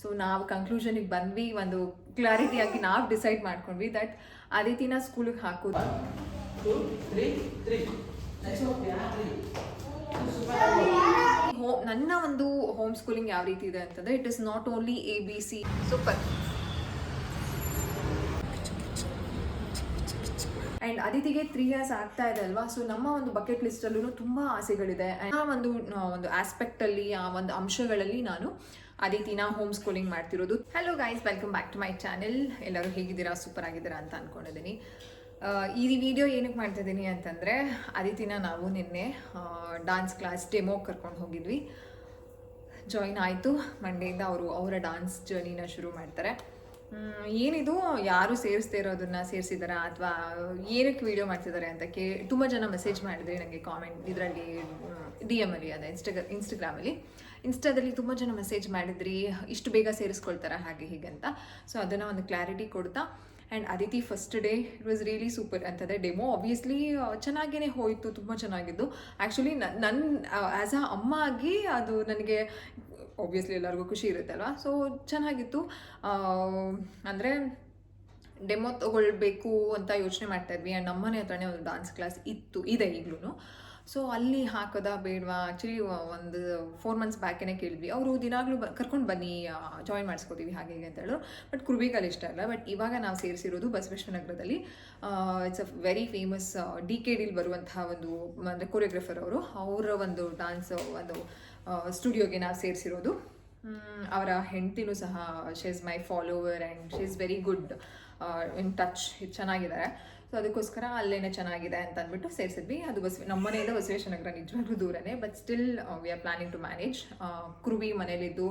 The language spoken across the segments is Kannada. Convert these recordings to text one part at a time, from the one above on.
ಸೊ ನಾವು ಕನ್ಕ್ಲೂಷನಿಗೆ ಬಂದ್ವಿ, ಒಂದು ಕ್ಲಾರಿಟಿಯಾಗಿ ನಾವು ಡಿಸೈಡ್ ಮಾಡ್ಕೊಂಡ್ವಿ ದಟ್ ಅದಿತಿನ ಸ್ಕೂಲಿಗೆ ಹಾಕೋದು. ನನ್ನ ಒಂದು ಹೋಮ್ ಸ್ಕೂಲಿಂಗ್ ಯಾವ ರೀತಿ ಇದೆ ಅಂತಂದರೆ, it is not only ABC. Super. And ಅದಿತಿಗೆ 3 years ಆಗ್ತಾ ಇದೆ ಅಲ್ವಾ, ಸೊ ನಮ್ಮ ಒಂದು ಬಕೆಟ್ ಲಿಸ್ಟಲ್ಲೂ ತುಂಬ ಆಸೆಗಳಿದೆ. ಆ ಒಂದು ಆಸ್ಪೆಕ್ಟಲ್ಲಿ, ಆ ಒಂದು ಅಂಶಗಳಲ್ಲಿ ನಾನು ಅದಿತಿನ ಹೋಮ್ ಸ್ಕೂಲಿಂಗ್ ಮಾಡ್ತಿರೋದು. Hello guys, welcome back to my channel. ಎಲ್ಲರೂ ಹೇಗಿದ್ದೀರಾ? ಸೂಪರ್ ಆಗಿದ್ದೀರಾ ಅಂತ ಅಂದ್ಕೊಂಡಿದ್ದೀನಿ. ಈ ವಿಡಿಯೋ ಏನಕ್ಕೆ ಮಾಡ್ತಿದ್ದೀನಿ ಅಂತಂದರೆ, ಅದಿತಿನ ನಾವು ನಿನ್ನೆ ಡಾನ್ಸ್ ಕ್ಲಾಸ್ ಡೆಮೋ ಕರ್ಕೊಂಡು ಹೋಗಿದ್ವಿ. ಜಾಯಿನ್ ಆಯಿತು. ಮಂಡೆಯಿಂದ ಅವರು ಅವರ ಡಾನ್ಸ್ ಜರ್ನಿನ ಶುರು ಮಾಡ್ತಾರೆ. ಏನಿದು ಯಾರು ಸೇರಿಸ್ದೇ ಇರೋದನ್ನ ಸೇರಿಸಿದಾರಾ ಅಥವಾ ಏನಕ್ಕೆ ವಿಡಿಯೋ ಮಾಡ್ತಿದ್ದಾರೆ ಅಂತ ತುಂಬ ಜನ ಮೆಸೇಜ್ ಮಾಡಿದ್ರಿ ನನಗೆ ಕಾಮೆಂಟ್ ಇದರಲ್ಲಿ, DM ಅಲ್ಲಿ, ಅದೇ ಇನ್ಸ್ಟಾದಲ್ಲಿ ತುಂಬ ಜನ ಮೆಸೇಜ್ ಮಾಡಿದ್ರಿ, ಇಷ್ಟು ಬೇಗ ಸೇರಿಸ್ಕೊಳ್ತಾರ ಹಾಗೆ ಹೀಗೆ ಅಂತ. ಸೊ ಅದನ್ನು ಒಂದು ಕ್ಲಾರಿಟಿ ಕೊಡ್ತಾ, and Aditi first day it was really super ಅಂತಂದರೆ ಡೆಮೋ ಆಬ್ವಿಯಸ್ಲಿ ಚೆನ್ನಾಗೇ ಹೋಯಿತು, ತುಂಬ ಚೆನ್ನಾಗಿದ್ದು. ಆ್ಯಕ್ಚುಲಿ ನನ್ನ ಆ್ಯಸ್ ಅ ಅಮ್ಮ ಆಗಿ ಅದು ನನಗೆ ಆಬ್ವಿಯಸ್ಲಿ ಎಲ್ಲರಿಗೂ ಖುಷಿ ಇರುತ್ತೆ ಅಲ್ವಾ. ಸೊ ಚೆನ್ನಾಗಿತ್ತು. ಅಂದರೆ ಡೆಮೋ ತೊಗೊಳ್ಬೇಕು ಅಂತ ಯೋಚನೆ ಮಾಡ್ತಾಯಿದ್ವಿ. ಆ್ಯಂಡ್ ನಮ್ಮನೆ ಹತ್ರನೇ ಒಂದು ಡಾನ್ಸ್ ಕ್ಲಾಸ್ ಇದೆ ಈಗಲೂ. ಸೊ ಅಲ್ಲಿ ಹಾಕೋದಾ ಬೇಡವಾ, ಆ್ಯಕ್ಚುಲಿ ಒಂದು 4 months ಬ್ಯಾಕೇ ಕೇಳಿದ್ವಿ. ಅವರು ದಿನಾಗಲೂ ಕರ್ಕೊಂಡು ಬನ್ನಿ, ಜಾಯಿನ್ ಮಾಡಿಸ್ಕೋತೀವಿ ಹಾಗೆ ಹೀಗೆ ಅಂತ ಹೇಳೋರು. ಬಟ್ ಕುರುಬಿಗಲ್ಲಿ ಇಷ್ಟ ಅಲ್ಲ. ಬಟ್ ಇವಾಗ ನಾವು ಸೇರಿಸಿರೋದು ಬಸವೇಶ್ವರನಗರದಲ್ಲಿ. ಇಟ್ಸ್ ಅ ವೆರಿ ಫೇಮಸ್ DKDಲಿ ಬರುವಂತಹ ಒಂದು ಅಂದರೆ ಕೊರಿಯೋಗ್ರಫರ್ ಅವರು, ಅವರ ಒಂದು ಡಾನ್ಸ್ ಒಂದು ಸ್ಟುಡಿಯೋಗೆ ನಾವು ಸೇರಿಸಿರೋದು. ಅವರ ಹೆಂಡತಿನೂ ಸಹ she is my follower and she is very good in touch. ಇದು ಚೆನ್ನಾಗಿದ್ದಾರೆ. ಸೊ ಅದಕ್ಕೋಸ್ಕರ ಅಲ್ಲೇನೆ ಚೆನ್ನಾಗಿದೆ ಅಂತ ಅಂದ್ಬಿಟ್ಟು ಸೇರಿಸಿದ್ವಿ. ಅದು ನಮ್ಮ ಮನೆಯಿಂದ ಬಸವೇಶ್ವರನಗರ ನಿಜವಾಗ್ಲೂ ದೂರನೇ, but still we are planning to manage. ಕುರುಬಿ ಮನೇಲಿದ್ದು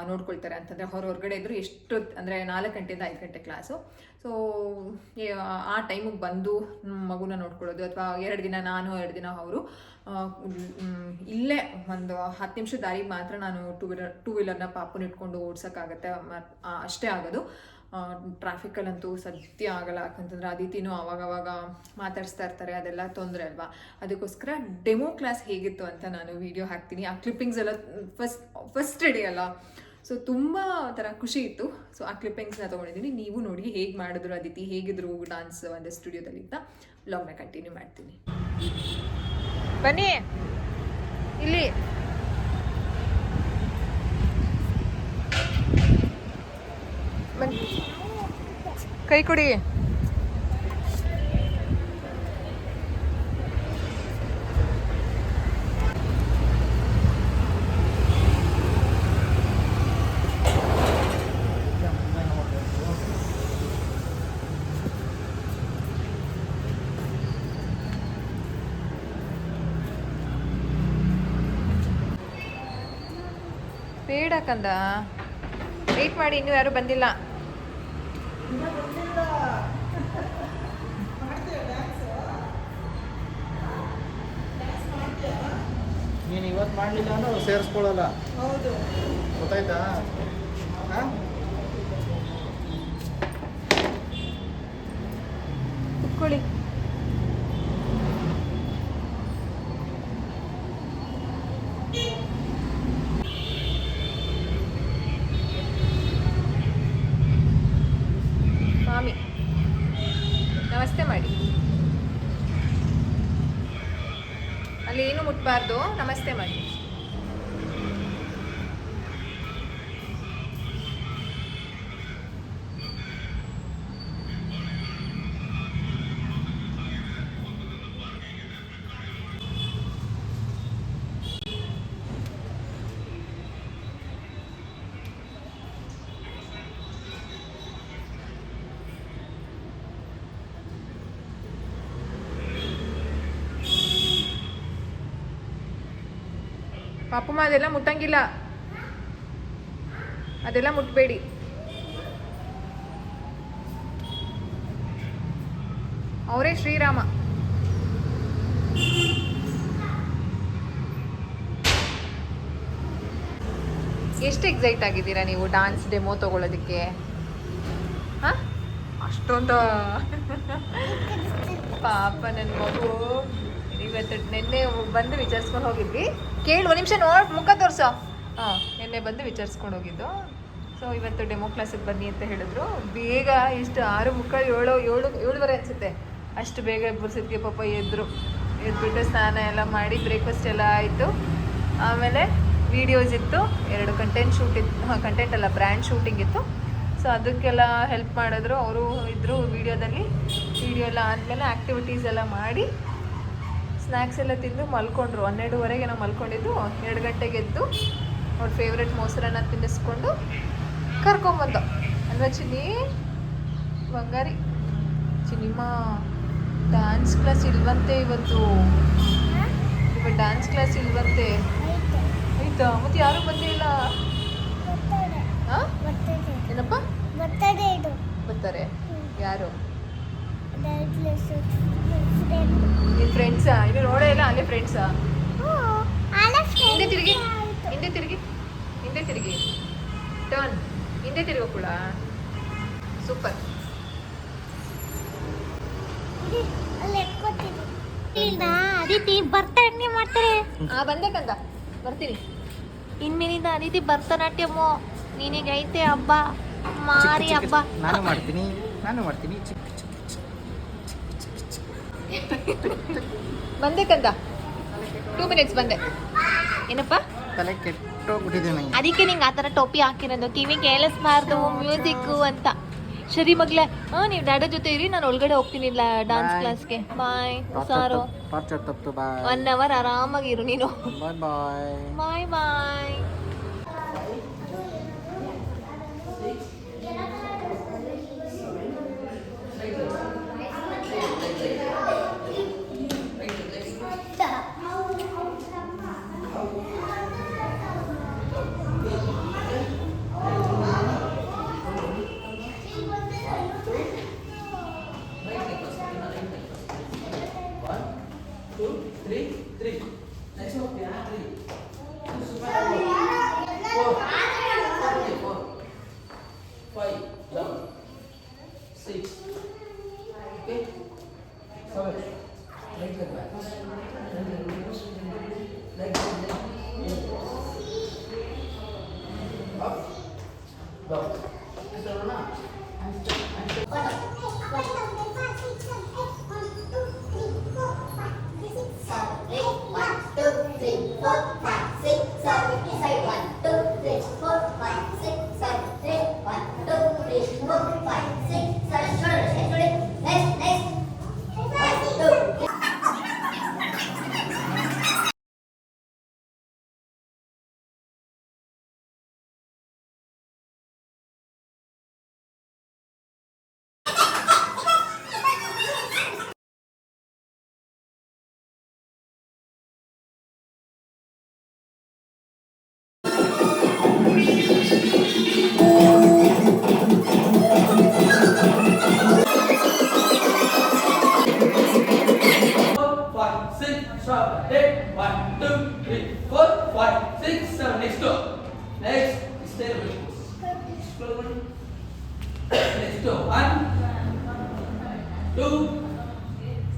ನೋಡ್ಕೊಳ್ತಾರೆ ಅಂತಂದರೆ ಹೊರಗಡೆ ಇದ್ದರೂ ಎಷ್ಟು ಅಂದರೆ 4 ಗಂಟೆಯಿಂದ 5 ಗಂಟೆ ಕ್ಲಾಸು. ಸೊ ಆ ಟೈಮಿಗೆ ಬಂದು ಮಗುನ ನೋಡ್ಕೊಳ್ಳೋದು, ಅಥವಾ 2 ದಿನ ನಾನು 2 ದಿನ ಅವರು, ಇಲ್ಲೇ ಒಂದು 10 ನಿಮಿಷದ ದಾರಿಗೆ ಮಾತ್ರ ನಾನು ಟೂ ವೀಲರ್ನ ಪಾಪನ ಇಟ್ಕೊಂಡು ಓಡ್ಸೋಕ್ಕಾಗತ್ತೆ, ಅಷ್ಟೇ ಆಗೋದು. ಟ್ರಾಫಿಕಲ್ಲಂತೂ ಸದ್ಯ ಆಗಲ್ಲ. ಯಾಕಂತಂದ್ರೆ ಅದಿತಿನೂ ಅವಾಗವಾಗ ಮಾತಾಡಿಸ್ತಾ ಇರ್ತಾರೆ, ಅದೆಲ್ಲ ತೊಂದರೆ ಅಲ್ವಾ. ಅದಕ್ಕೋಸ್ಕರ ಡೆಮೋ ಕ್ಲಾಸ್ ಹೇಗಿತ್ತು ಅಂತ ನಾನು ವಿಡಿಯೋ ಹಾಕ್ತೀನಿ. ಆ ಕ್ಲಿಪ್ಪಿಂಗ್ಸ್ ಎಲ್ಲ ಫಸ್ಟ್ ಡೇ ಅಲ್ಲ, ಸೊ ತುಂಬ ಥರ ಖುಷಿ ಇತ್ತು. ಸೊ ಆ ಕ್ಲಿಪ್ಪಿಂಗ್ಸ್ನ ತೊಗೊಂಡಿದ್ದೀನಿ. ನೀವು ನೋಡಿ ಹೇಗೆ ಮಾಡಿದ್ರು ಅದಿತಿ, ಹೇಗಿದ್ರು ಡಾನ್ಸ್ ಒಂದು ಸ್ಟುಡಿಯೋದಲ್ಲಿ ಅಂತ ವ್ಲಾಗ್ನ ಕಂಟಿನ್ಯೂ ಮಾಡ್ತೀನಿ. ಬನ್ನಿ ಇಲ್ಲಿ. ಕೈ ಕೊಡಿ. ಬೇಡ ಕಂದ, ವೇಟ್ ಮಾಡಿ, ಇನ್ನೂ ಯಾರು ಬಂದಿಲ್ಲ. ನೀನು ಇವತ್ತು ಮಾಡಲಿಲ್ಲ ಅಂದ್ರೆ ಅವ್ರು ಸೇರಿಸ್ಕೊಳ್ಳಲ್ಲ. ಹೌದು, ಗೊತ್ತಾಯ್ತಾ? ಕುತ್ಕೊಳ್ಳಿ. ಮಾಮಿ ನಮಸ್ತೆ ಮಾಡಿ. ಅಲ್ಲಿ ಏನು ಮುಟ್ಬಾರ್ದು, ನಮಸ್ತೆ ಮಾಡಿ. ಪಾಪಮ್ಮ ಅದೆಲ್ಲ ಮುಟ್ಟಂಗಿಲ್ಲ, ಅದೆಲ್ಲ ಮುಟ್ಬೇಡಿ. ಅವರೇ ಶ್ರೀರಾಮ. ಎಷ್ಟು ಎಕ್ಸೈಟ್ ಆಗಿದ್ದೀರಾ ನೀವು ಡಾನ್ಸ್ ಡೆಮೋ ತೊಗೊಳೋದಕ್ಕೆ? ಹಾಂ, ಅಷ್ಟೊಂದು ಪಾಪ ನನ್ನ ಮಗು. ಇವತ್ತು ನಿನ್ನೆ ಬಂದು ವಿಚಾರಿಸ್ಕೊಂಡು ಹೋಗಿದ್ವಿ. ಕೇಳು, ಒಂದು ನಿಮಿಷ ನೋಡಿ ಮುಖ ತೋರಿಸೋ. ನಿನ್ನೆ ಬಂದು ವಿಚಾರಿಸ್ಕೊಂಡು ಹೋಗಿದ್ದು. ಸೊ ಇವತ್ತು ಡೆಮೋ ಕ್ಲಾಸಿಗೆ ಬನ್ನಿ ಅಂತ ಹೇಳಿದ್ರು. ಬೇಗ ಇಷ್ಟು 6:30 ಅನಿಸುತ್ತೆ, ಅಷ್ಟು ಬೇಗ ಎಬ್ಬರಿಸಿದ್ಗೆ ಪಾಪ ಎದ್ಬಿಟ್ಟು ಸ್ನಾನ ಎಲ್ಲ ಮಾಡಿ ಬ್ರೇಕ್ಫಾಸ್ಟ್ ಎಲ್ಲ ಆಯಿತು. ಆಮೇಲೆ ವೀಡಿಯೋಸ್ ಇತ್ತು, 2 ಕಂಟೆಂಟ್ ಅಲ್ಲ ಬ್ರ್ಯಾಂಡ್ ಶೂಟಿಂಗ್ ಇತ್ತು. ಸೊ ಅದಕ್ಕೆಲ್ಲ ಹೆಲ್ಪ್ ಮಾಡಿದ್ರು, ಅವರು ಇದ್ದರು ವಿಡಿಯೋ ಎಲ್ಲ ಆದಮೇಲೆ ಆ್ಯಕ್ಟಿವಿಟೀಸ್ ಎಲ್ಲ ಮಾಡಿ ಸ್ನ್ಯಾಕ್ಸ್ ಎಲ್ಲ ತಿಂದು ಮಲ್ಕೊಂಡ್ರು. 12:30ಗೆ ನಾವು ಮಲ್ಕೊಂಡಿದ್ದು. 2 ಗಂಟೆಗೆ ಎದ್ದು ಅವ್ರ ಫೇವ್ರೆಟ್ ಮೊಸರನ್ನ ತಿನ್ನಿಸ್ಕೊಂಡು ಕರ್ಕೊಂಬಂದು ಅಲ್ವಾ ಚಿನ್ನಿ ಬಂಗಾರಿ. ಚಿನ್ನಿಮ್ಮ ಡ್ಯಾನ್ಸ್ ಕ್ಲಾಸ್ ಇಲ್ವಂತೆ ಇವತ್ತು ಡ್ಯಾನ್ಸ್ ಕ್ಲಾಸ್ ಇಲ್ವಂತೆ. ಆಯ್ತಾ? ಮತ್ತೆ ಯಾರು ಬಂದೇ ಇಲ್ಲ. ಹಾಂ ಏನಪ್ಪ ಬರ್ತಾರೆ? ಯಾರು ನಿನ್ನ ಫ್ರೆಂಡ್ಸಾ? ಇನ್ನು ನೋಡೇ ಇಲ್ಲ. ಅಲ್ಲೇ ಫ್ರೆಂಡ್ಸಾ? ಹಿಂದೆ ತಿರುಗಿ ಟರ್ನ್ ಹಿಂದೆ ತಿರುಗೋ ಕೂಡ. ಸೂಪರ್. ಅದಿತಿ ಭರತನಾಟ್ಯ ಮಾಡ್ತಾರೆ. ಬಂದೆ ಕಂದ, ಬರ್ತೀನಿ. ಇನ್ಮೇಲಿಂದ ಅದಿತಿ ಭರತನಾಟ್ಯಮು ನಿನಗೆ ಐತೆ ಹಬ್ಬ, ಮಾರಿ ಹಬ್ಬ. ನಾನು ಮಾಡ್ತೀನಿ. ಬಂದೆ ಕಂದ, 2 minutes ಬಂದೆ. ಏನಪ್ಪ ತಲೆ ಕೆಟ್ಟೋಗ್ಬಿಟ್ಟಿದ್ದೀನಿ. ಅದಕ್ಕೆ ನಿಂಗೆ ಆ ಥರ ಟೋಪಿ ಹಾಕಿರೋದು, ಕಿವಿ ಕೇಳಿಸ್ಬಾರ್ದು ಮ್ಯೂಸಿಕ್ಕು ಅಂತ. ಸರಿ ಮಗ್ಲೆ, ನೀವು ಡ್ಯಾಡ ಜೊತೆ ಇರಿ, ನಾನು ಒಳಗಡೆ ಹೋಗ್ತೀನಿಲ್ಲ ಡಾನ್ಸ್ ಕ್ಲಾಸ್ಗೆ. ಬಾಯ್ ಸಾರು. ಟಾರ್ಚರ್ ತಪ್ಪು. ಬಾಯ್. 1 hour ಆರಾಮಾಗಿರು ನೀನು. ಬಾಯ್. ಬಾಯ್. Next 1 2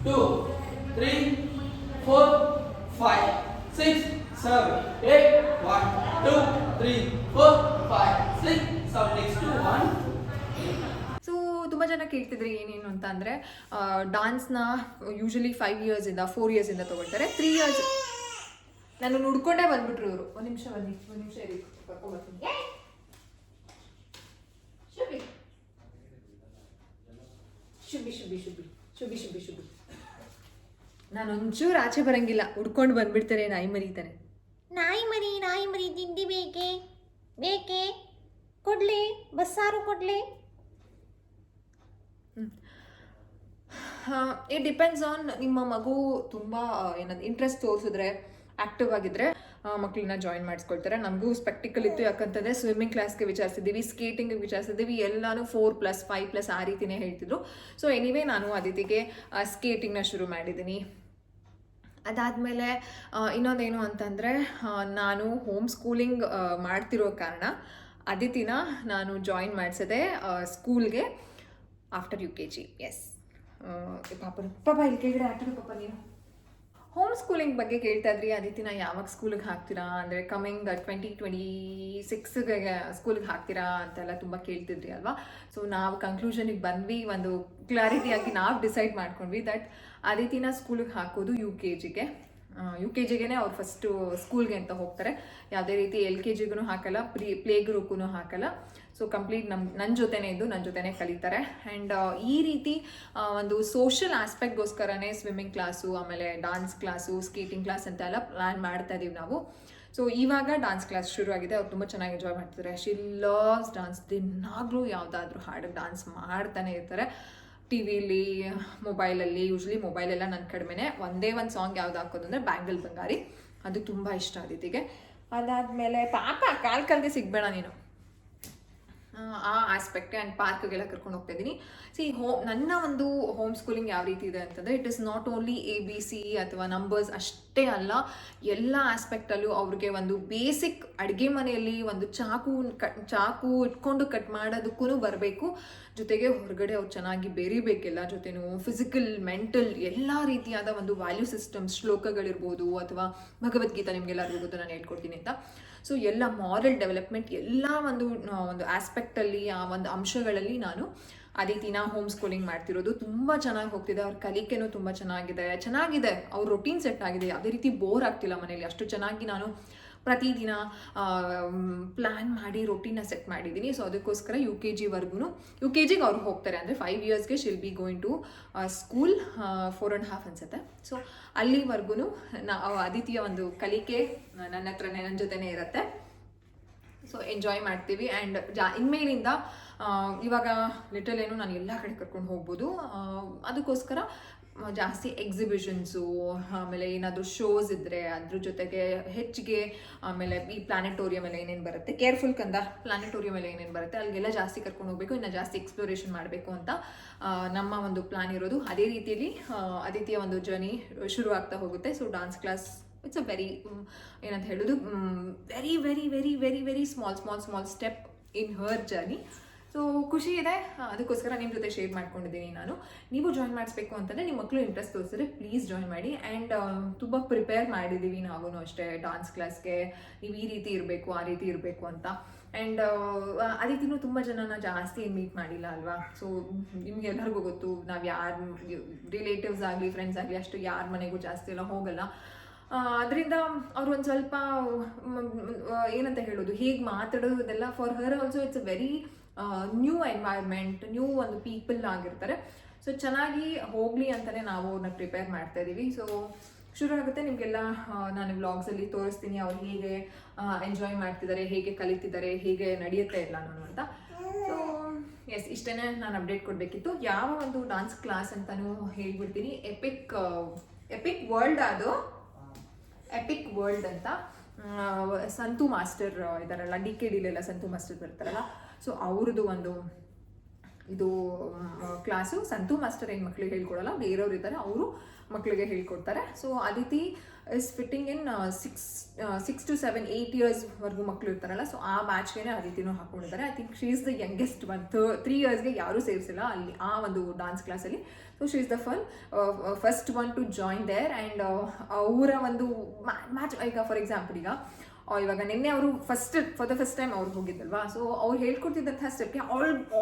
2 3 4 5 6 7 8 1 2 3 4 5 6 7 next 1. ಸೊ ತುಂಬ ಜನ ಕೇಳ್ತಿದ್ರಿ ಏನೇನು ಅಂತ ಅಂದರೆ, ಡಾನ್ಸ್ನ ಯೂಶಲಿ 5 yearsಯಿಂದ 4 yearsಯಿಂದ ತೊಗೊಳ್ತಾರೆ. 3 years ನಾನು ನುಡ್ಕೊಂಡೇ ಬಂದ್ಬಿಟ್ರು ಇವರು. ಒಂದು ನಿಮಿಷ ಇರಿ, ಕರ್ಕೊಂಡ್ಬರ್ತೀನಿ. ಶುಭಿ ನಾನು ಒಂಚೂರು ಆಚೆ ಬರಂಗಿಲ್ಲ, ಉಡ್ಕೊಂಡು ಬಂದ್ಬಿಡ್ತಾರೆ. ನಾಯಿ ಮರೀತಾನೆ. ನಾಯಿ ಮರಿ ತಿಂಡಿ ಬೇಕೆ ಕೊಡ್ಲಿ, ಬಸ್ಸಾರು ಕೊಡ್ಲಿ. ಇಟ್ ಡಿಪೆಂಡ್ಸ್ ಆನ್ ನಿಮ್ಮ ಮಗು ತುಂಬ ಏನದು ಇಂಟ್ರೆಸ್ಟ್ ತೋರಿಸಿದ್ರೆ, ಆ್ಯಕ್ಟಿವ್ ಆಗಿದ್ದರೆ ಮಕ್ಕಳನ್ನ ಜಾಯಿನ್ ಮಾಡಿಸ್ಕೊಳ್ತಾರೆ. ನಮಗೂ ಸ್ಪೆಕ್ಟಿಕಲ್ ಇತ್ತು, ಯಾಕಂತಂದರೆ ಸ್ವಿಮ್ಮಿಂಗ್ ಕ್ಲಾಸ್ಗೆ ವಿಚಾರಿಸಿದ್ದೀವಿ, ಸ್ಕೇಟಿಂಗಿಗೆ ವಿಚಾರಿಸಿದ್ದೀವಿ, ಎಲ್ಲನೂ 4+, 5+, ಆ ರೀತಿಯೇ ಹೇಳ್ತಿದ್ರು. ಸೊ ಎನಿವೇ ನಾನು ಅದಿತಿಗೆ ಸ್ಕೇಟಿಂಗ್ನ ಶುರು ಮಾಡಿದ್ದೀನಿ. ಅದಾದಮೇಲೆ ಇನ್ನೊಂದೇನು ಅಂತಂದರೆ, ನಾನು ಹೋಮ್ ಸ್ಕೂಲಿಂಗ್ ಮಾಡ್ತಿರೋ ಕಾರಣ ಅದಿತಿನ ನಾನು ಜಾಯಿನ್ ಮಾಡಿಸಿದೆ ಸ್ಕೂಲ್ಗೆ ಆಫ್ಟರ್ UKG. ಎಸ್ ಪಾಪ ಇಲ್ಲಿ ಕೆಳಗಡೆ ಹಾಕಿದ್ರು ಪಾಪ ನೀನು. ಹೋಮ್ ಸ್ಕೂಲಿಂಗ್ ಬಗ್ಗೆ ಕೇಳ್ತಾ ಇದ್ರಿ, ಅದಿತಿನ ಯಾವಾಗ ಸ್ಕೂಲಿಗೆ ಹಾಕ್ತೀರಾ ಅಂದರೆ ಕಮಿಂಗ್ 2026ಗೆ ಸ್ಕೂಲಿಗೆ ಹಾಕ್ತೀರಾ ಅಂತೆಲ್ಲ ತುಂಬ ಕೇಳ್ತಿದ್ರಿ ಅಲ್ವಾ. ಸೊ ನಾವು ಕನ್ಕ್ಲೂಷನಿಗೆ ಬಂದ್ವಿ, ಒಂದು ಕ್ಲಾರಿಟಿಯಾಗಿ ನಾವು ಡಿಸೈಡ್ ಮಾಡ್ಕೊಂಡ್ವಿ ದಟ್ ಅದಿತಿನ ಸ್ಕೂಲಿಗೆ ಹಾಕೋದು UKGಗೆ. UKGಗೆ ಅವ್ರು ಫಸ್ಟು ಸ್ಕೂಲ್ಗೆ ಅಂತ ಹೋಗ್ತಾರೆ. ಯಾವುದೇ ರೀತಿ LKGಗೂ ಹಾಕಲ್ಲ, ಪ್ಲೇ ಗ್ರೂಪ್ಗೂ ಹಾಕಲ್ಲ. ಸೊ ಕಂಪ್ಲೀಟ್ ನನ್ನ ಜೊತೆನೇ ಇದ್ದು ನನ್ನ ಜೊತೆನೇ ಕಲಿತಾರೆ. ಆ್ಯಂಡ್ ಈ ರೀತಿ ಒಂದು ಸೋಷಲ್ ಆಸ್ಪೆಕ್ಟ್ಗೋಸ್ಕರನೇ ಸ್ವಿಮ್ಮಿಂಗ್ ಕ್ಲಾಸು, ಆಮೇಲೆ ಡಾನ್ಸ್ ಕ್ಲಾಸು, ಸ್ಕೇಟಿಂಗ್ ಕ್ಲಾಸ್ ಅಂತೆಲ್ಲ ಪ್ಲ್ಯಾನ್ ಮಾಡ್ತಾ ಇದ್ದೀವಿ ನಾವು. ಸೊ ಇವಾಗ ಡಾನ್ಸ್ ಕ್ಲಾಸ್ ಶುರು ಆಗಿದೆ. ಅವ್ರು ತುಂಬ ಚೆನ್ನಾಗಿ ಎಂಜಾಯ್ ಮಾಡ್ತಿದ್ದಾರೆ. She loves dance. ದಿನಾಗಲೂ ಯಾವುದಾದ್ರೂ ಹಾಡು ಡಾನ್ಸ್ ಮಾಡ್ತಾನೆ ಇರ್ತಾರೆ. ಟಿವಿಲಿ, ಮೊಬೈಲಲ್ಲಿ. ಯೂಶ್ವಲಿ ಮೊಬೈಲೆಲ್ಲ ನನ್ನ ಕಡಿಮೆನೇ. ಒಂದೇ ಒಂದು ಸಾಂಗ್ ಯಾವ್ದು ಹಾಕೋದು ಅಂದರೆ ಬ್ಯಾಂಗಲ್ ಬಂಗಾರಿ, ಅದು ತುಂಬ ಇಷ್ಟ ಆದಿತಿಗೆ. ಅದಾದಮೇಲೆ ಪಾಪ ಕಾಲ್ ಕಲ್ದೆ ಸಿಗಬೇಡ ನೀನು, ಆ ಆಸ್ಪೆಕ್ಟ್. ಆ್ಯಂಡ್ ಪಾರ್ಕ್ಗೆಲ್ಲ ಕರ್ಕೊಂಡು ಹೋಗ್ತಾ ಇದ್ದೀನಿ. ನನ್ನ ಒಂದು ಹೋಮ್ ಸ್ಕೂಲಿಂಗ್ ಯಾವ ರೀತಿ ಇದೆ ಅಂತಂದರೆ it is not only ABC ಅಥವಾ ನಂಬರ್ಸ್ ಅಷ್ಟೇ ಅಲ್ಲ, ಎಲ್ಲ ಆಸ್ಪೆಕ್ಟಲ್ಲೂ ಅವ್ರಿಗೆ ಒಂದು ಬೇಸಿಕ್ ಅಡುಗೆ ಮನೆಯಲ್ಲಿ ಒಂದು ಚಾಕು ಇಟ್ಕೊಂಡು ಕಟ್ ಮಾಡೋದಕ್ಕೂ ಬರಬೇಕು. ಜೊತೆಗೆ ಹೊರಗಡೆ ಅವ್ರು ಚೆನ್ನಾಗಿ ಬೆರಿಬೇಕೆಲ್ಲ ಜೊತೆನೂ. ಫಿಸಿಕಲ್, ಮೆಂಟಲ್ ಎಲ್ಲ ರೀತಿಯಾದ ಒಂದು ವ್ಯಾಲ್ಯೂ ಸಿಸ್ಟಮ್ಸ್, ಶ್ಲೋಕಗಳಿರ್ಬೋದು ಅಥವಾ ಭಗವದ್ಗೀತಾ ನಿಮಗೆಲ್ಲರಿಗೂ ಗೊತ್ತು ನಾನು ಹೇಳ್ಕೊಡ್ತೀನಿ ಅಂತ. ಸೊ ಎಲ್ಲ ಮಾರಲ್ ಡೆವಲಪ್ಮೆಂಟ್ ಎಲ್ಲ ಒಂದು ಆಸ್ಪೆಕ್ಟಲ್ಲಿ, ಆ ಒಂದು ಅಂಶಗಳಲ್ಲಿ ನಾನು ಅದಿತಿನ ಹೋಮ್ ಸ್ಕೂಲಿಂಗ್ ಮಾಡ್ತಿರೋದು. ತುಂಬ ಚೆನ್ನಾಗಿ ಹೋಗ್ತಿದೆ. ಅವ್ರ ಕಲಿಕೆನೂ ತುಂಬ ಚೆನ್ನಾಗಿದೆ. ಅವ್ರ ರೊಟೀನ್ ಸೆಟ್ ಆಗಿದೆ. ಯಾವುದೇ ರೀತಿ ಬೋರ್ ಆಗ್ತಿಲ್ಲ ಮನೇಲಿ. ಅಷ್ಟು ಚೆನ್ನಾಗಿ ನಾನು ಪ್ರತಿದಿನ ಪ್ಲ್ಯಾನ್ ಮಾಡಿ ರೊಟೀನ ಸೆಟ್ ಮಾಡಿದ್ದೀನಿ. ಸೊ ಅದಕ್ಕೋಸ್ಕರ UKGಗೆ ಅವ್ರು ಹೋಗ್ತಾರೆ. ಅಂದರೆ 5 ಇಯರ್ಸ್ಗೆ she'll be going to school. 4.5 ಅನ್ಸುತ್ತೆ. ಸೊ ಅಲ್ಲಿವರೆಗೂ ಅದಿತಿಯ ಒಂದು ಕಲಿಕೆ ನನ್ನ ಜೊತೆನೇ ಇರುತ್ತೆ. ಸೊ ಎಂಜಾಯ್ ಮಾಡ್ತೀವಿ. ಆ್ಯಂಡ್ ಇನ್ಮೇಲಿಂದ ಇವಾಗ ಲಿಟಲ್ ಏನು ನಾನು ಎಲ್ಲ ಕಡೆ ಕರ್ಕೊಂಡು ಹೋಗ್ಬೋದು. ಅದಕ್ಕೋಸ್ಕರ ಜಾಸ್ತಿ ಎಕ್ಸಿಬಿಷನ್ಸು, ಆಮೇಲೆ ಏನಾದರೂ ಶೋಸ್ ಇದ್ದರೆ ಅದ್ರ ಜೊತೆಗೆ ಹೆಚ್ಚಿಗೆ, ಆಮೇಲೆ ಈ ಪ್ಲಾನೆಟೋರಿಯಂ ಎಲ್ಲ ಏನೇನು ಬರುತ್ತೆ, ಕೇರ್ಫುಲ್ ಕಂದ ಪ್ಲಾನೆಟೋರಿಯಂ ಎಲ್ಲ ಏನೇನು ಬರುತ್ತೆ ಅಲ್ಲಿಗೆಲ್ಲ ಜಾಸ್ತಿ ಕರ್ಕೊಂಡು ಹೋಗಬೇಕು, ಇನ್ನು ಜಾಸ್ತಿ ಎಕ್ಸ್ಪ್ಲೋರೇಷನ್ ಮಾಡಬೇಕು ಅಂತ ನಮ್ಮ ಒಂದು ಪ್ಲಾನ್ ಇರೋದು. ಅದೇ ರೀತಿಯಲ್ಲಿ ಅದಿತಿಯ ಒಂದು ಜರ್ನಿ ಶುರು ಆಗ್ತಾ ಹೋಗುತ್ತೆ. So dance class it's a very ಏನಂತ ಹೇಳೋದು, very very very very very small step in Har journey. So ಖುಷಿ ಇದೆ. ಅದಕ್ಕೋಸ್ಕರ ನಿಮ್ಮ ಜೊತೆ ಶೇರ್ ಮಾಡ್ಕೊಂಡಿದ್ದೀನಿ ನಾನು. ನೀವು ಜಾಯಿನ್ ಮಾಡಿಸ್ಬೇಕು ಅಂತಂದರೆ ನಿಮ್ಮ ಮಕ್ಕಳು ಇಂಟ್ರೆಸ್ಟ್ ತೋರಿಸಿದ್ರೆ ಪ್ಲೀಸ್ ಜಾಯಿನ್ ಮಾಡಿ. ಆ್ಯಂಡ್ ತುಂಬ ಪ್ರಿಪೇರ್ ಮಾಡಿದ್ದೀವಿ ನಾವು ಅಷ್ಟೇ ಡಾನ್ಸ್ ಕ್ಲಾಸ್ಗೆ. ನೀವು ಈ ರೀತಿ ಇರಬೇಕು, ಆ ರೀತಿ ಇರಬೇಕು ಅಂತ. ಆ್ಯಂಡ್ ಅದಿತಿನೂ ತುಂಬ ಜನನ ಜಾಸ್ತಿ ಮೀಟ್ ಮಾಡಿಲ್ಲ ಅಲ್ವಾ. ಸೊ ನಿಮ್ಗೆಲ್ಲರಿಗೂ ಗೊತ್ತು, ನಾವು ಯಾರು ರಿಲೇಟಿವ್ಸ್ ಆಗಲಿ ಫ್ರೆಂಡ್ಸ್ ಆಗಲಿ ಅಷ್ಟು ಯಾರ ಮನೆಗೂ ಜಾಸ್ತಿ ಎಲ್ಲ ಹೋಗಲ್ಲ. ಅದರಿಂದ ಅವ್ರು ಒಂದು ಸ್ವಲ್ಪ ಏನಂತ ಹೇಳೋದು, ಹೇಗೆ ಮಾತಾಡೋದು ಅದೆಲ್ಲ for her also it's a very new environment, new ಒಂದು ಪೀಪಲ್ ಆಗಿರ್ತಾರೆ. ಸೊ ಚೆನ್ನಾಗಿ ಹೋಗಲಿ ಅಂತಲೇ ನಾವು ಅವ್ರನ್ನ ಪ್ರಿಪೇರ್ ಮಾಡ್ತಾ ಇದ್ದೀವಿ. ಸೊ ಶುರು ಆಗುತ್ತೆ. ನಿಮಗೆಲ್ಲ ನಾನು ವ್ಲಾಗ್ಸಲ್ಲಿ ತೋರಿಸ್ತೀನಿ ಅವ್ರು ಹೇಗೆ ಎಂಜಾಯ್ ಮಾಡ್ತಿದ್ದಾರೆ, ಹೇಗೆ ಕಲಿತಿದ್ದಾರೆ, ಹೇಗೆ ನಡೆಯುತ್ತೆ ಎಲ್ಲ ನಾನು ಅಂತ. ಸೊ ಎಸ್, ಇಷ್ಟೇ ನಾನು ಅಪ್ಡೇಟ್ ಕೊಡಬೇಕಿತ್ತು. ಯಾವ ಒಂದು ಡಾನ್ಸ್ ಕ್ಲಾಸ್ ಅಂತಲೂ ಹೇಳ್ಬಿಡ್ತೀನಿ. ಎಪಿಕ್ ವರ್ಲ್ಡ್, ಅದು ಎಪಿಕ್ ವರ್ಲ್ಡ್ ಅಂತ ಸಂತು ಮಾಸ್ಟರ್ ಇದ್ದಾರಲ್ಲ, DKDಲೆಲ್ಲ ಸಂತು ಮಾಸ್ಟರ್ ಬರ್ತಾರಲ್ಲ. ಸೊ ಅವ್ರದ್ದು ಒಂದು ಇದು ಕ್ಲಾಸು. ಸಂತು ಮಾಸ್ಟರ್ ಏನು ಮಕ್ಕಳಿಗೆ ಹೇಳ್ಕೊಡಲ್ಲ, ಬೇರೆಯವ್ರು ಇದ್ದಾರೆ, ಅವರು ಮಕ್ಕಳಿಗೆ ಹೇಳ್ಕೊಡ್ತಾರೆ. So Aditi is fitting in 6 to 7, 8 ಇಯರ್ಸ್ವರೆಗೂ ಮಕ್ಕಳು ಇರ್ತಾರಲ್ಲ. ಸೊ ಆ ಬ್ಯಾಚ್ಗೆ ಅದಿತಿನೂ ಹಾಕ್ಕೊಂಡಿದ್ದಾರೆ. I think she is the youngest one. 3 ಇಯರ್ಸ್ಗೆ ಯಾರೂ ಸೇರಿಸಿಲ್ಲ ಅಲ್ಲಿ ಆ ಒಂದು ಡಾನ್ಸ್ ಕ್ಲಾಸಲ್ಲಿ. So she is the first one to join there. And ಅವರ ಒಂದು ಮ್ಯಾಚ್, ಈಗ ಫಾರ್ ಎಕ್ಸಾಂಪಲ್ ಇವಾಗ ನಿನ್ನೆ ಅವರು ಫಾರ್ ದ ಫಸ್ಟ್ ಟೈಮ್ ಅವ್ರು ಹೋಗಿದ್ದಲ್ವಾ. ಸೊ ಅವ್ರು ಹೇಳ್ಕೊಡ್ತಿದ್ದಂತಹ ಸ್ಟೆಪ್ಗೆ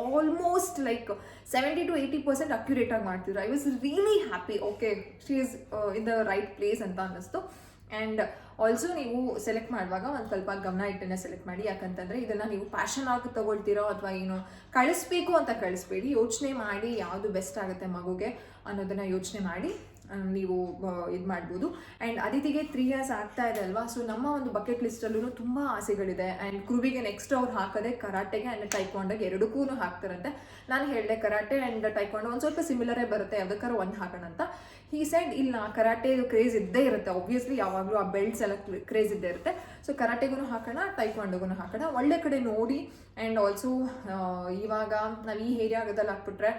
ಆಲ್ಮೋಸ್ಟ್ ಲೈಕ್ 70 to 80% ಅಕ್ಯುರೇಟ್ ಆಗಿ ಮಾಡ್ತಿದ್ರು. I was really happy. Okay, she is in the right place ಅಂತ ಅನ್ನಿಸ್ತು. ಆ್ಯಂಡ್ ಆಲ್ಸೋ ನೀವು ಸೆಲೆಕ್ಟ್ ಮಾಡುವಾಗ ಒಂದು ಸ್ವಲ್ಪ ಗಮನ ಇಟ್ಟನ್ನೇ ಸೆಲೆಕ್ಟ್ ಮಾಡಿ. ಯಾಕಂತಂದರೆ ಇದನ್ನು ನೀವು ಪ್ಯಾಷನ್ ಆಗಿ ತೊಗೊಳ್ತೀರೋ ಅಥವಾ ಏನು ಕಳಿಸ್ಬೇಕು ಅಂತ ಕಳಿಸ್ಬೇಡಿ. ಯೋಚನೆ ಮಾಡಿ ಯಾವುದು ಬೆಸ್ಟ್ ಆಗುತ್ತೆ ಮಗುಗೆ ಅನ್ನೋದನ್ನು ಯೋಚನೆ ಮಾಡಿ ನೀವು ಇದು ಮಾಡ್ಬೋದು. ಆ್ಯಂಡ್ ಅದಿತಿಗೆ 3 years ಆಗ್ತಾ ಇದೆ ಅಲ್ವಾ. ಸೊ ನಮ್ಮ ಒಂದು ಬಕೆಟ್ ಲಿಸ್ಟಲ್ಲೂ ತುಂಬ ಆಸೆಗಳಿದೆ. ಆ್ಯಂಡ್ ಕ್ರೂವಿಗೆ ನೆಕ್ಸ್ಟ್ ಅವ್ರು ಹಾಕೋದೆ ಕರಾಟೆಗೆ ಆ್ಯಂಡ್ ಟೈಕ್ವಾಂಡೋಗೆ ಎರಡಕ್ಕೂ ಹಾಕ್ತಾರಂತೆ. ನಾನು ಹೇಳಿದೆ ಕರಾಟೆ ಆ್ಯಂಡ್ ಟೈಕ್ವಾಂಡೋ ಒಂದು ಸ್ವಲ್ಪ ಸಿಮಿಲರೇ ಬರುತ್ತೆ, ಯಾವುದಕ್ಕಾದ್ರೂ ಒಂದು ಹಾಕೋಣ ಅಂತ. ಈ ಸೈಡ್ ಇಲ್ಲ, ಕರಾಟೆ ಕ್ರೇಜ್ ಇದ್ದೇ ಇರುತ್ತೆ ಆಬ್ವಿಯಸ್ಲಿ, ಯಾವಾಗಲೂ ಆ ಬೆಲ್ಟ್ಸ್ ಎಲ್ಲ ಕ್ರೇಜ್ ಇದ್ದೇ ಇರುತ್ತೆ. ಸೊ ಕರಾಟೆಗೂ ಹಾಕೋಣ, ಟೈಕ್ವಾಂಡೋಗೂ ಹಾಕೋಣ. ಒಳ್ಳೆ ಕಡೆ ನೋಡಿ. ಆ್ಯಂಡ್ ಆಲ್ಸೋ ಇವಾಗ ನಾವು ಈ ಏರಿಯಾಗದಲ್ಲಿ ಹಾಕ್ಬಿಟ್ರೆ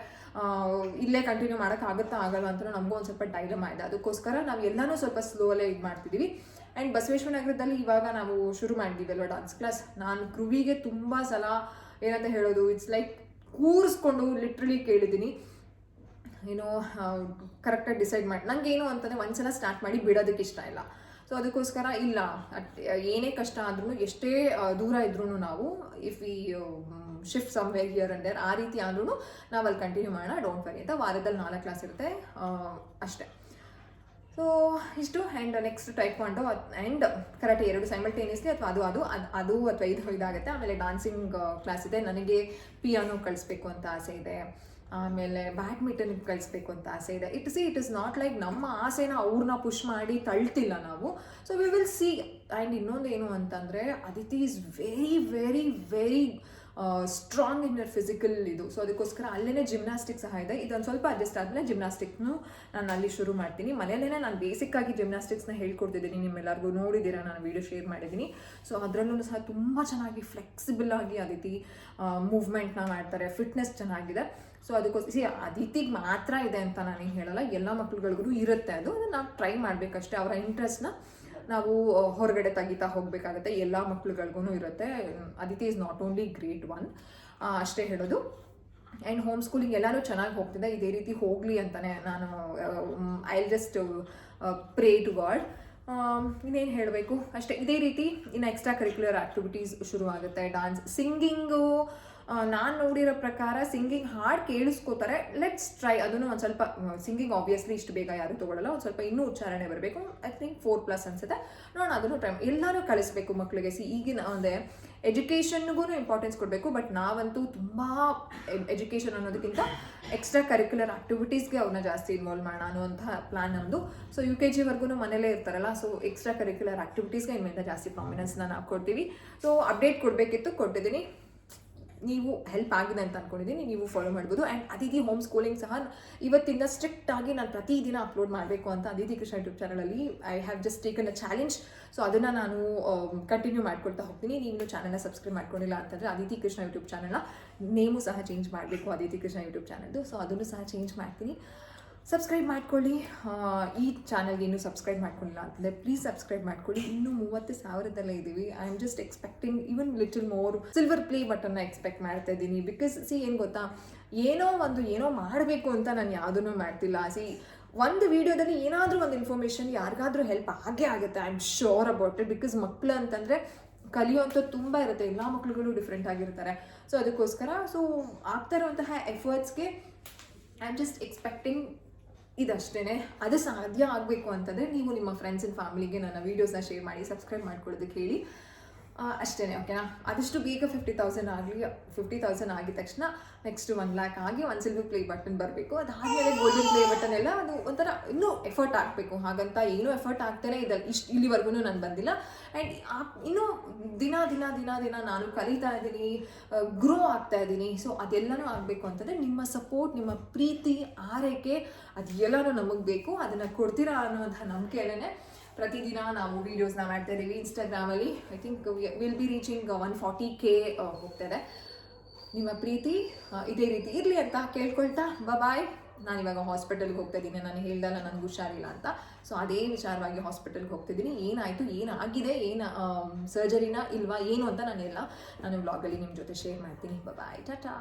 ಇಲ್ಲೇ ಕಂಟಿನ್ಯೂ ಮಾಡೋಕ್ಕಾಗುತ್ತಾ ಆಗಲ್ಲ ಅಂತ ನಮಗೂ ಒಂದು ಸ್ವಲ್ಪ ಡೈಲಮಾ ಇದೆ. ಅದಕ್ಕೋಸ್ಕರ ನಾವು ಎಲ್ಲನೂ ಸ್ವಲ್ಪ ಸ್ಲೋವಲ್ಲೇ ಇದು ಮಾಡ್ತಿದ್ದೀವಿ. ಆ್ಯಂಡ್ ಬಸವೇಶ್ವರ ನಗರದಲ್ಲಿ ಇವಾಗ ನಾವು ಶುರು ಮಾಡಿದ್ದೀವಲ್ವ ಡಾನ್ಸ್ ಕ್ಲಾಸ್. ನಾನು ಕ್ರೂವಿಗೆ ತುಂಬ ಸಲ ಏನಂತ ಹೇಳೋದು, ಇಟ್ಸ್ ಲೈಕ್ ಕೂರಿಸ್ಕೊಂಡು ಲಿಟ್ರಲಿ ಕೇಳಿದ್ದೀನಿ. ಏನೋ ಕರೆಕ್ಟಾಗಿ ಡಿಸೈಡ್ ಮಾಡಿ ನನಗೇನು ಅಂತಂದರೆ ಒಂದ್ಸಲ ಸ್ಟಾರ್ಟ್ ಮಾಡಿ ಬಿಡೋದಕ್ಕೆ ಇಷ್ಟ ಇಲ್ಲ. ಸೊ ಅದಕ್ಕೋಸ್ಕರ ಇಲ್ಲ, ಏನೇ ಕಷ್ಟ ಆದ್ರೂ ಎಷ್ಟೇ ದೂರ ಇದ್ರೂ ನಾವು if we shift somewhere here and there ಆ ರೀತಿ ಆದ್ರೂ ನಾವು ಅಲ್ಲಿ ಕಂಟಿನ್ಯೂ ಮಾಡೋಣ, ಡೋಂಟ್ ವರಿ ಅಂತ. ವಾರದಲ್ಲಿ 4 ಕ್ಲಾಸ್ ಇರುತ್ತೆ ಅಷ್ಟೇ. ಸೊ ಇಷ್ಟು. And next taekwondo and karate 2 simultaneously ಅಥವಾ ಅದು ಅಥವಾ ಇದಾಗುತ್ತೆ. ಆಮೇಲೆ ಡಾನ್ಸಿಂಗ್ ಕ್ಲಾಸ್ ಇದೆ. ನನಗೆ ಪಿಯಾನೋ ಕಳಿಸ್ಬೇಕು ಅಂತ ಆಸೆ ಇದೆ. ಆಮೇಲೆ ಬ್ಯಾಡ್ಮಿಂಟನ್ಗೆ ಕಳಿಸ್ಬೇಕು ಅಂತ ಆಸೆ ಇದೆ. ಇಟ್ ಇಸ್ ನಾಟ್ ಲೈಕ್ ನಮ್ಮ ಆಸೆನ ಅವ್ರನ್ನ ಪುಷ್ ಮಾಡಿ ತಳ್ತಿಲ್ಲ ನಾವು. So we will see. And ಇನ್ನೊಂದು ಏನು ಅಂತಂದರೆ Aditi is very very very strong in your physical ಇದು. ಸೊ ಅದಕ್ಕೋಸ್ಕರ ಅಲ್ಲೇ ಜಿಮ್ನಾಸ್ಟಿಕ್ ಸಹ ಇದೆ. ಇದೊಂದು ಸ್ವಲ್ಪ ಅಡ್ಜಸ್ಟ್ ಆದಮೇಲೆ ಜಿಮ್ನಾಸ್ಟಿಕ್ನು ನಾನು ಅಲ್ಲಿ ಶುರು ಮಾಡ್ತೀನಿ. ಮನೆಯಲ್ಲೇ ನಾನು ಬೇಸಿಕ್ಕಾಗಿ ಜಿಮ್ನಾಸ್ಟಿಕ್ಸ್ನ ಹೇಳ್ಕೊಡ್ತಿದ್ದೀನಿ. ನಿಮ್ಮೆಲ್ಲರಿಗೂ ನೋಡಿದ್ದೀರಾ, ನಾನು ವೀಡಿಯೋ ಶೇರ್ ಮಾಡಿದ್ದೀನಿ. ಸೊ ಅದರಲ್ಲೂ ಸಹ ತುಂಬ ಚೆನ್ನಾಗಿ ಫ್ಲೆಕ್ಸಿಬಲ್ ಆಗಿ ಅದಿತಿ ಮೂವ್ಮೆಂಟ್ನ ಮಾಡ್ತಾರೆ. ಫಿಟ್ನೆಸ್ ಚೆನ್ನಾಗಿದೆ. ಸೊ ಅದಕ್ಕೋಸ್ಕರ ಅದಿತಿಗೆ ಮಾತ್ರ ಇದೆ ಅಂತ ನಾನೇನು ಹೇಳಲ್ಲ, ಎಲ್ಲ ಮಕ್ಳುಗಳಿಗೂ ಇರುತ್ತೆ. ಅದನ್ನು ನಾವು ಟ್ರೈ ಮಾಡಬೇಕಷ್ಟೇ. ಅವರ ಇಂಟ್ರೆಸ್ಟ್ನ ನಾವು ಹೊರಗಡೆ ತೆಗಿತಾ ಹೋಗಬೇಕಾಗತ್ತೆ. ಎಲ್ಲ ಮಕ್ಳುಗಳಿಗೂ ಇರುತ್ತೆ. Aditi is not only great one, ಅಷ್ಟೇ ಹೇಳೋದು. ಆ್ಯಂಡ್ ಹೋಮ್ ಸ್ಕೂಲಿಂಗ್ ಎಲ್ಲನೂ ಚೆನ್ನಾಗಿ ಹೋಗ್ತಿದೆ. ಇದೇ ರೀತಿ ಹೋಗಲಿ ಅಂತಲೇ ನಾನು I will just pray to God. ಇನ್ನೇನು ಹೇಳಬೇಕು ಅಷ್ಟೇ. ಇದೇ ರೀತಿ ಇನ್ನು ಎಕ್ಸ್ಟ್ರಾ ಕರಿಕ್ಯುಲರ್ ಆ್ಯಕ್ಟಿವಿಟೀಸ್ ಶುರು ಆಗುತ್ತೆ. ಡಾನ್ಸ್, ಸಿಂಗಿಂಗು ನಾನು ನೋಡಿರೋ ಪ್ರಕಾರ ಸಿಂಗಿಂಗ್ ಹಾಡು ಕೇಳಿಸ್ಕೋತಾರೆ. Let's try. ಅದನ್ನು ಒಂದು ಸ್ವಲ್ಪ ಸಿಂಗಿಂಗ್ ಆಬ್ವಿಯಸ್ಲಿ ಇಷ್ಟು ಬೇಗ ಯಾರು ತೊಗೊಳ್ಳಲ್ಲ. ಒಂದು ಸ್ವಲ್ಪ ಇನ್ನೂ ಉಚ್ಚಾರಣೆ ಬರಬೇಕು. ಐ ಥಿಂಕ್ 4+ ಅನ್ಸುತ್ತೆ. ನೋಡೋಣ, ಅದನ್ನು ಟ್ರೈ. ಎಲ್ಲರೂ ಕಳಿಸ್ಬೇಕು ಮಕ್ಕಳಿಗೆ. ಈಗಿನ ಅಂದರೆ ಎಜುಕೇಷನ್ಗೂ ಇಂಪಾರ್ಟೆನ್ಸ್ ಕೊಡಬೇಕು. ಬಟ್ ನಾವಂತೂ ತುಂಬ ಎಜುಕೇಷನ್ ಅನ್ನೋದಕ್ಕಿಂತ ಎಕ್ಸ್ಟ್ರಾ ಕರಿಕ್ಯುಲರ್ ಆ್ಯಕ್ಟಿವಿಟೀಸ್ಗೆ ಅವ್ರನ್ನ ಜಾಸ್ತಿ ಇನ್ವಾಲ್ವ್ ಮಾಡೋಣ ಅನ್ನುವಂಥ ಪ್ಲಾನ್ ನಮ್ಮದು. ಸೊ UKG ಮನೇಲೇ ಇರ್ತಾರಲ್ಲ. ಸೊ ಎಕ್ಸ್ಟ್ರಾ ಕರಿಕ್ಯುಲರ್ ಆ್ಯಕ್ಟಿವಿಟೀಸ್ಗೆ ಇನ್ಮೇಲೆ ಜಾಸ್ತಿ ಪ್ರಾಮಿನೆನ್ಸ್ನ ನಾವು ಕೊಡ್ತೀವಿ. ಸೊ ಅಪ್ಡೇಟ್ ಕೊಡಬೇಕಿತ್ತು, ಕೊಟ್ಟಿದ್ದೀನಿ. ನೀವು ಹೆಲ್ಪ್ ಆಗಿದೆ ಅಂತ ಅಂದ್ಕೊಂಡಿದ್ದೀನಿ. ನೀವು ಫಾಲೋ ಮಾಡ್ಬೋದು. ಆ್ಯಂಡ್ ಅದಿತಿ ಹೋಮ್ ಸ್ಕೂಲಿಂಗ್ ಸಹ ಇವತ್ತಿಂದ ಸ್ಟ್ರಿಕ್ಟಾಗಿ ನಾನು ಪ್ರತಿದಿನ ಅಪ್ಲೋಡ್ ಮಾಡಬೇಕು ಅಂತ ಅದಿತಿ ಕೃಷ್ಣ ಯೂಟ್ಯೂಬ್ ಚಾನಲಲ್ಲಿ I have just taken a challenge. So ಅದನ್ನು ನಾನು ಕಂಟಿನ್ಯೂ ಮಾಡ್ಕೊಳ್ತಾ ಹೋಗ್ತೀನಿ. ನೀವು ಚಾನಲ್ನ ಸಬ್ಸ್ಕ್ರೈಬ್ ಮಾಡ್ಕೊಂಡಿಲ್ಲ ಅಂತಂದರೆ ಅದಿತಿ ಕೃಷ್ಣ ಯೂಟ್ಯೂಬ್ ಚಾನಲ್ನ ನೇಮು ಸಹ ಚೇಂಜ್ ಮಾಡಬೇಕು, ಅದಿತಿ ಕೃಷ್ಣ ಯೂಟ್ಯೂಬ್ ಚಾನಲ್ದು. ಸೊ ಅದನ್ನು ಸಹ ಚೇಂಜ್ ಮಾಡ್ತೀನಿ. ಸಬ್ಸ್ಕ್ರೈಬ್ ಮಾಡ್ಕೊಳ್ಳಿ. ಈ ಚಾನಲ್ಗೆ ಇನ್ನೂ ಸಬ್ಸ್ಕ್ರೈಬ್ ಮಾಡ್ಕೊಂಡಿಲ್ಲ ಅಂತಂದರೆ ಪ್ಲೀಸ್ ಸಬ್ಸ್ಕ್ರೈಬ್ ಮಾಡ್ಕೊಳ್ಳಿ. ಇನ್ನೂ 30,000 ಇದ್ದೀವಿ. I am just expecting even little more silver play ಬಟನ್ನ ಎಕ್ಸ್ಪೆಕ್ಟ್ ಮಾಡ್ತಾ ಇದ್ದೀನಿ. ಬಿಕಾಸ್ ಏನು ಗೊತ್ತಾ, ಏನೋ ಮಾಡಬೇಕು ಅಂತ ನಾನು ಯಾವುದೂ ಮಾಡ್ತಿಲ್ಲ. ಒಂದು ವೀಡಿಯೋದಲ್ಲಿ ಏನಾದರೂ ಒಂದು ಇನ್ಫಾರ್ಮೇಷನ್ ಯಾರಿಗಾದ್ರೂ ಹೆಲ್ಪ್ ಆಗೇ ಆಗುತ್ತೆ. I am sure about it. Because ಮಕ್ಕಳು ಅಂತಂದರೆ ಕಲಿಯುವಂಥದ್ದು ತುಂಬ ಇರುತ್ತೆ. ಎಲ್ಲ ಮಕ್ಳುಗಳು ಡಿಫ್ರೆಂಟ್ ಆಗಿರ್ತಾರೆ. ಸೊ ಅದಕ್ಕೋಸ್ಕರ ಆಗ್ತಾ ಇರುವಂತಹ ಎಫರ್ಟ್ಸ್ಗೆ ಐ ಆಮ್ ಜಸ್ಟ್ ಎಕ್ಸ್ಪೆಕ್ಟಿಂಗ್ ಇದಷ್ಟೇ. ಅದು ಸಾಧ್ಯ ಆಗಬೇಕು ಅಂತಂದರೆ ನೀವು ನಿಮ್ಮ ಫ್ರೆಂಡ್ಸ್ ಆ್ಯಂಡ್ ಫ್ಯಾಮಿಲಿಗೆ ನನ್ನ ವೀಡಿಯೋಸ್ನ ಶೇರ್ ಮಾಡಿ, ಸಬ್ಸ್ಕ್ರೈಬ್ ಮಾಡ್ಕೊಳ್ಳೋದಕ್ಕೆ ಹೇಳಿ. ಅಷ್ಟೇ, ಓಕೆನಾ? ಆದಷ್ಟು ಬೇಗ 50,000 ಆಗಿದ ತಕ್ಷಣ ನೆಕ್ಸ್ಟ್ 1 lakh ಆಗಿ ಒಂದು ಸಿಲ್ವರ್ ಪ್ಲೇ ಬಟನ್ ಬರಬೇಕು. ಅದಾದಮೇಲೆ ಗೋಲ್ಡನ್ ಪ್ಲೇ ಬಟನ್ ಎಲ್ಲ ಅದು ಒಂಥರ ಇನ್ನೂ ಎಫರ್ಟ್ ಹಾಕಬೇಕು. ಹಾಗಂತ ಏನೂ ಎಫರ್ಟ್ ಆಗ್ತಾನೆ ಇಲ್ಲಿವರೆಗೂ ನಾನು ಬಂದಿಲ್ಲ. ಆ್ಯಂಡ್ ಇನ್ನೂ ದಿನ ನಾನು ಕಲಿತಾ ಇದ್ದೀನಿ, ಗ್ರೋ ಆಗ್ತಾ ಇದ್ದೀನಿ. ಸೊ ಅದೆಲ್ಲನೂ ಆಗಬೇಕು ಅಂತಂದರೆ ನಿಮ್ಮ ಸಪೋರ್ಟ್, ನಿಮ್ಮ ಪ್ರೀತಿ, ಆರೈಕೆ ಅದೆಲ್ಲನೂ ನಮಗೆ ಬೇಕು. ಅದನ್ನು ಕೊಡ್ತೀರಾ ಅನ್ನೋಂಥ ನಂಬಿಕೆಯಲ್ಲೇ ಪ್ರತಿದಿನ ನಾವು ವೀಡಿಯೋಸ್ನ ಮಾಡ್ತಾ ಇದ್ದೀವಿ. ಇನ್ಸ್ಟಾಗ್ರಾಮಲ್ಲಿ I think will be reaching 140K ಹೋಗ್ತಾಯಿದೆ. ನಿಮ್ಮ ಪ್ರೀತಿ ಇದೇ ರೀತಿ ಇರಲಿ ಅಂತ ಕೇಳ್ಕೊಳ್ತಾ ಬಾಯ್. ನಾನಿವಾಗ ಹಾಸ್ಪಿಟಲ್ಗೆ ಹೋಗ್ತಾ ಇದ್ದೀನಿ. ನಾನು ಹೇಳ್ದಲ್ಲ ನನಗೆ ಹುಷಾರಿಲ್ಲ ಅಂತ. ಸೊ ಅದೇ ವಿಚಾರವಾಗಿ ಹಾಸ್ಪಿಟಲ್ಗೆ ಹೋಗ್ತಿದ್ದೀನಿ. ಏನಾಯಿತು, ಏನಾಗಿದೆ, ಸರ್ಜರಿನ ಇಲ್ವಾ ಏನು ಅಂತ ನಾನು ವ್ಲಾಗಲ್ಲಿ ನಿಮ್ಮ ಜೊತೆ ಶೇರ್ ಮಾಡ್ತೀನಿ. ಬಾಯ್, ಟಾಟಾ.